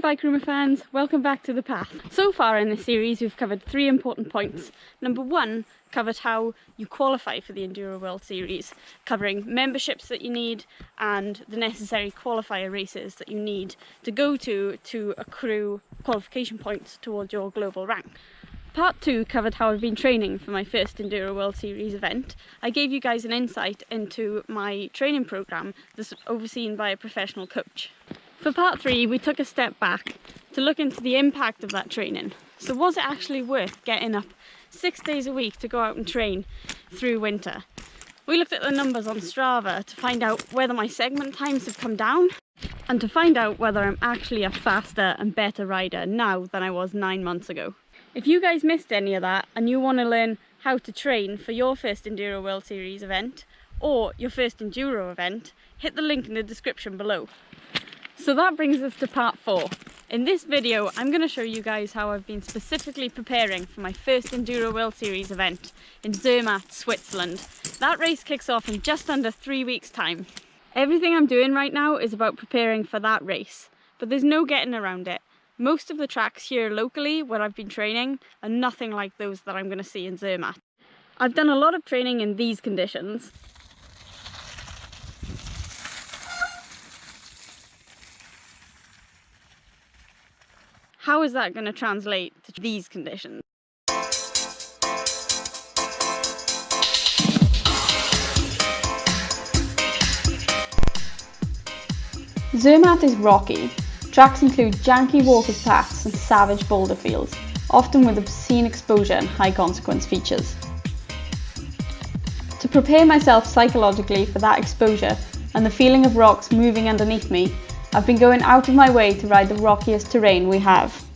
Bikerumor fans, welcome back to the path. So far in this series we've covered 3 important points. Number 1, covered how you qualify for the Enduro World Series, covering memberships that you need and the necessary qualifier races that you need to go to accrue qualification points towards your global rank. Part 2 covered how I've been training for my first Enduro World Series event. I gave you guys an insight into my training programme that's overseen by a professional coach. For part 3 we took a step back to look into the impact of that training. So was it actually worth getting up 6 days a week to go out and train through winter? We looked at the numbers on Strava to find out whether my segment times have come down and to find out whether I'm actually a faster and better rider now than I was 9 months ago. If you guys missed any of that and you want to learn how to train for your first Enduro World Series event or your first Enduro event, hit the link in the description below. So that brings us to part 4. In this video I'm going to show you guys how I've been specifically preparing for my first Enduro World Series event in Zermatt, Switzerland. That race kicks off in just under 3 weeks' time. Everything I'm doing right now is about preparing for that race, but there's no getting around it. Most of the tracks here locally where I've been training are nothing like those that I'm going to see in Zermatt. I've done a lot of training in these conditions. How is that going to translate to these conditions? Zermatt is rocky. Tracks include janky walkers paths and savage boulder fields, often with obscene exposure and high consequence features. To prepare myself psychologically for that exposure and the feeling of rocks moving underneath me, I've been going out of my way to ride the rockiest terrain we have.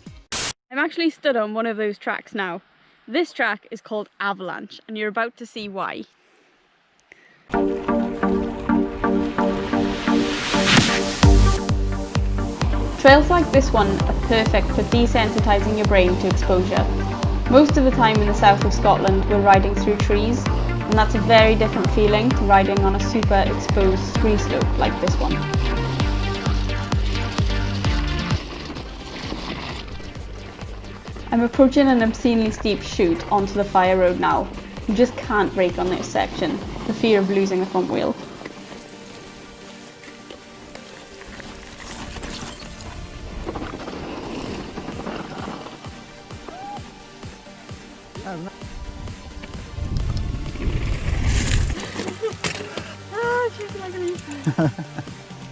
I'm actually stood on one of those tracks now. This track is called Avalanche and you're about to see why. Trails like this one are perfect for desensitising your brain to exposure. Most of the time in the south of Scotland we're riding through trees, and that's a very different feeling to riding on a super exposed ski slope like this one. I'm approaching an obscenely steep chute onto the fire road now. You just can't brake on this section, for fear of losing the front wheel.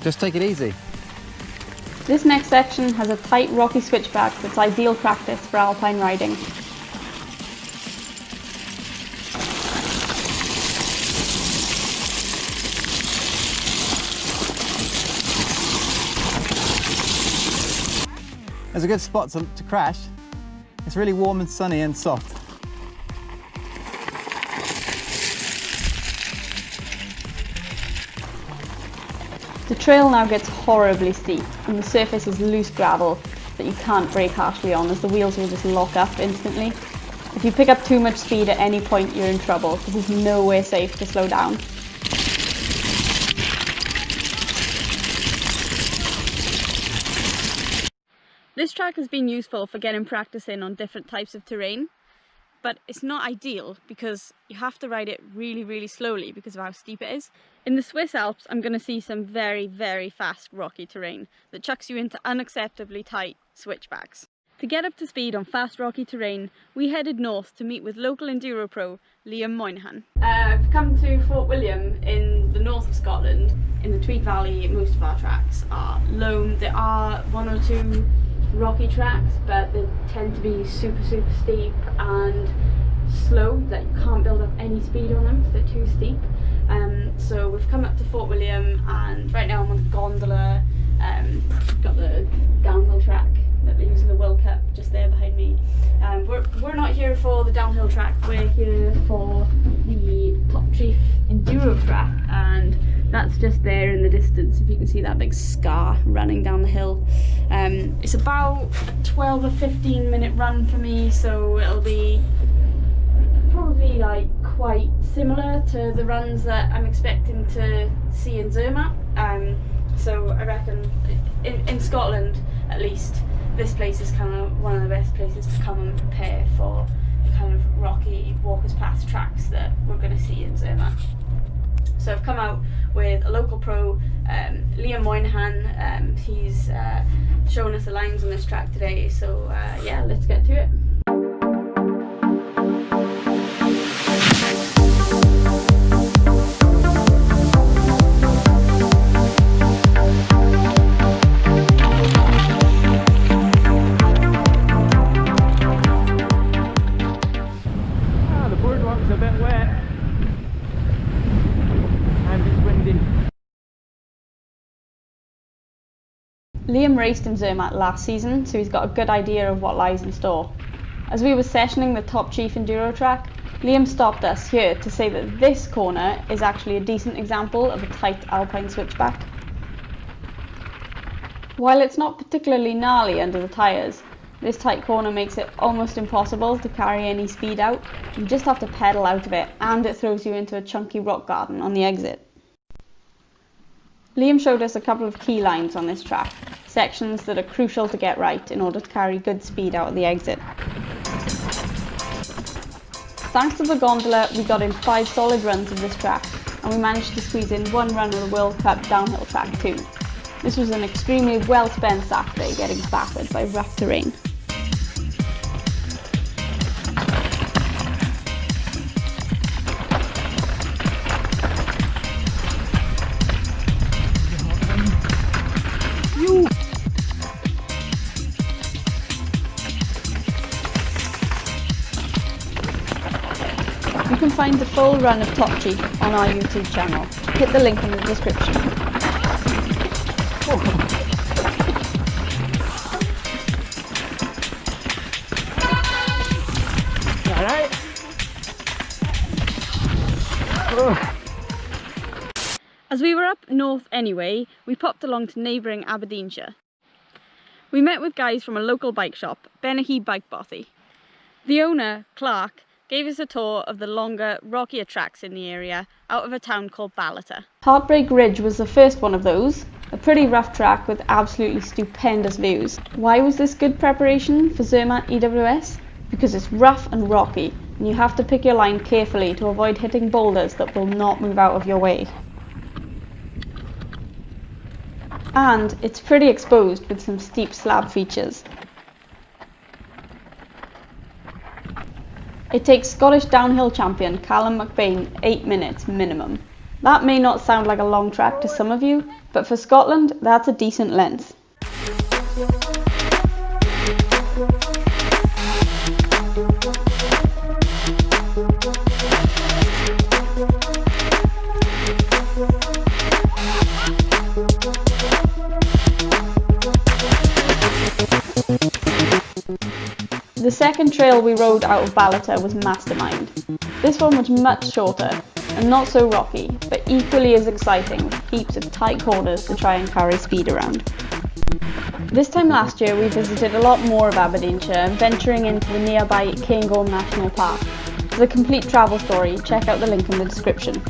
Just take it easy. This next section has a tight rocky switchback that's ideal practice for alpine riding. There's a good spot to crash. It's really warm and sunny and soft. The trail now gets horribly steep and the surface is loose gravel that you can't brake harshly on as the wheels will just lock up instantly. If you pick up too much speed at any point you're in trouble because there's nowhere safe to slow down. This track has been useful for getting practice in on different types of terrain, but it's not ideal because you have to ride it really slowly because of how steep it is. In the Swiss Alps I'm going to see some very fast rocky terrain that chucks you into unacceptably tight switchbacks. To get up to speed on fast rocky terrain we headed north to meet with local enduro pro Liam Moynihan. I've come to Fort William in the north of Scotland. In the Tweed Valley most of our tracks are loam. There are 1 or 2 rocky tracks but they tend to be super steep and slow, that you can't build up any speed on them because they're too steep. So we've come up to Fort William and right now I'm on a gondola. Got the downhill track that they use in the World Cup just there behind me. We're not here for the downhill track, we're here for the Top Chief Enduro track, and that's just there in the distance if you can see that big scar running down the hill. It's about a 12 or 15 minute run for me, so it'll be probably like quite similar to the runs that I'm expecting to see in Zermatt. So I reckon in Scotland at least this place is kind of one of the best places to come and prepare for the kind of rocky walkers path tracks that we're going to see in Zermatt. So I've come out with a local pro, Moynihan. He's showing us the lines on this track today, so yeah, let's get to it. The boardwalk's a bit wet and it's windy. Liam raced in Zermatt last season, so he's got a good idea of what lies in store. As we were sessioning the Top Chief Enduro track, Liam stopped us here to say that this corner is actually a decent example of a tight alpine switchback. While it's not particularly gnarly under the tyres, this tight corner makes it almost impossible to carry any speed out. You just have to pedal out of it, and it throws you into a chunky rock garden on the exit. Liam showed us a couple of key lines on this track, sections that are crucial to get right in order to carry good speed out of the exit. Thanks to the gondola, we got in 5 solid runs of this track, and we managed to squeeze in 1 run of the World Cup downhill track too. This was an extremely well spent Saturday getting battered by rough terrain. You can find the full run of Top Chief on our YouTube channel. Hit the link in the description. Alright. As we were up north anyway, we popped along to neighbouring Aberdeenshire. We met with guys from a local bike shop, Bennachie Bike Bothy. The owner, Clark, gave us a tour of the longer, rockier tracks in the area out of a town called Ballata. Heartbreak Ridge was the first one of those, a pretty rough track with absolutely stupendous views. Why was this good preparation for Zermatt EWS? Because it's rough and rocky, and you have to pick your line carefully to avoid hitting boulders that will not move out of your way. And it's pretty exposed with some steep slab features. It takes Scottish downhill champion Callum McBain 8 minutes minimum. That may not sound like a long track to some of you, but for Scotland, that's a decent length. The second trail we rode out of Ballata was Mastermind. This one was much shorter and not so rocky, but equally as exciting with heaps of tight corners to try and carry speed around. This time last year we visited a lot more of Aberdeenshire, venturing into the nearby Cairngorm National Park. For the complete travel story, check out the link in the description.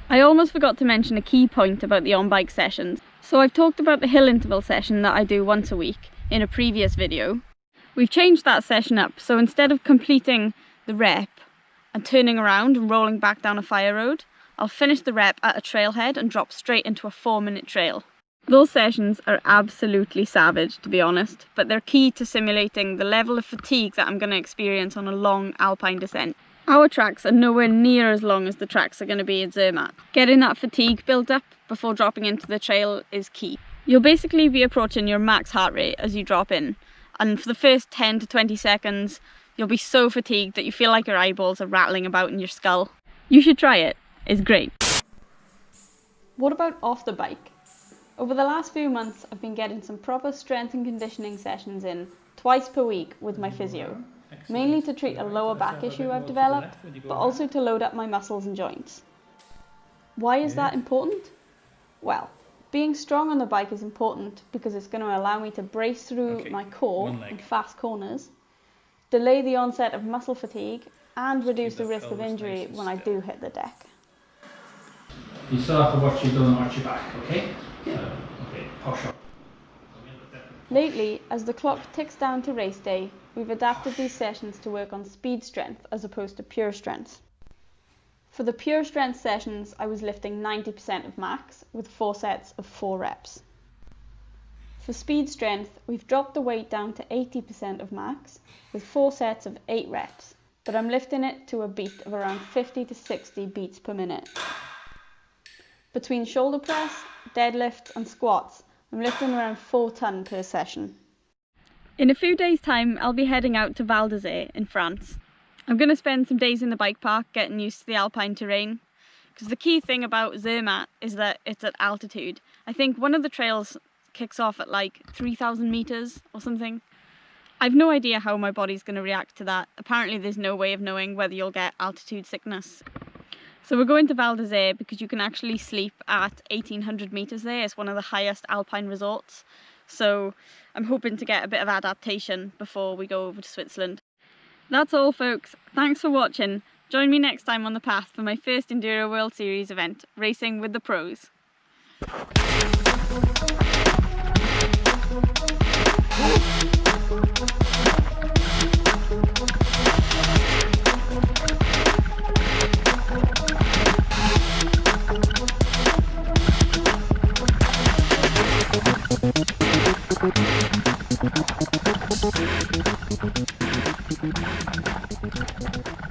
I almost forgot to mention a key point about the on-bike sessions. So I've talked about the hill interval session that I do once a week in a previous video. We've changed that session up, so instead of completing the rep and turning around and rolling back down a fire road, I'll finish the rep at a trailhead and drop straight into a 4-minute trail. Those sessions are absolutely savage, to be honest, but they're key to simulating the level of fatigue that I'm going to experience on a long alpine descent. Our tracks are nowhere near as long as the tracks are going to be in Zermatt. Getting that fatigue built up before dropping into the trail is key. You'll basically be approaching your max heart rate as you drop in, and for the first 10 to 20 seconds you'll be so fatigued that you feel like your eyeballs are rattling about in your skull. You should try it, it's great. What about off the bike? Over the last few months I've been getting some proper strength and conditioning sessions in twice per week with my physio, mainly to treat a lower back issue I've developed, but also to load up my muscles and joints. Why is that important? Well, being strong on the bike is important because it's going to allow me to brace through my core in fast corners, delay the onset of muscle fatigue, and reduce the risk of injury when I do hit the deck. You still have to watch your don't arch your back, okay? Okay, push up. Lately, as the clock ticks down to race day, we've adapted these sessions to work on speed strength as opposed to pure strength. For the pure strength sessions, I was lifting 90% of max with 4 sets of 4 reps. For speed strength, we've dropped the weight down to 80% of max with 4 sets of 8 reps, but I'm lifting it to a beat of around 50 to 60 beats per minute. Between shoulder press, deadlift and squats, I'm lifting around 4 ton per session. In a few days' time, I'll be heading out to Val d'Isère in France. I'm going to spend some days in the bike park getting used to the alpine terrain, because the key thing about Zermatt is that it's at altitude. I think one of the trails kicks off at like 3,000 meters or something. I've no idea how my body's going to react to that. Apparently there's no way of knowing whether you'll get altitude sickness. So we're going to Val d'Isère because you can actually sleep at 1,800 meters there. It's one of the highest alpine resorts. So I'm hoping to get a bit of adaptation before we go over to Switzerland. That's all, folks. Thanks for watching. Join me next time on the path for my first Enduro World Series event, racing with the pros. Thank you.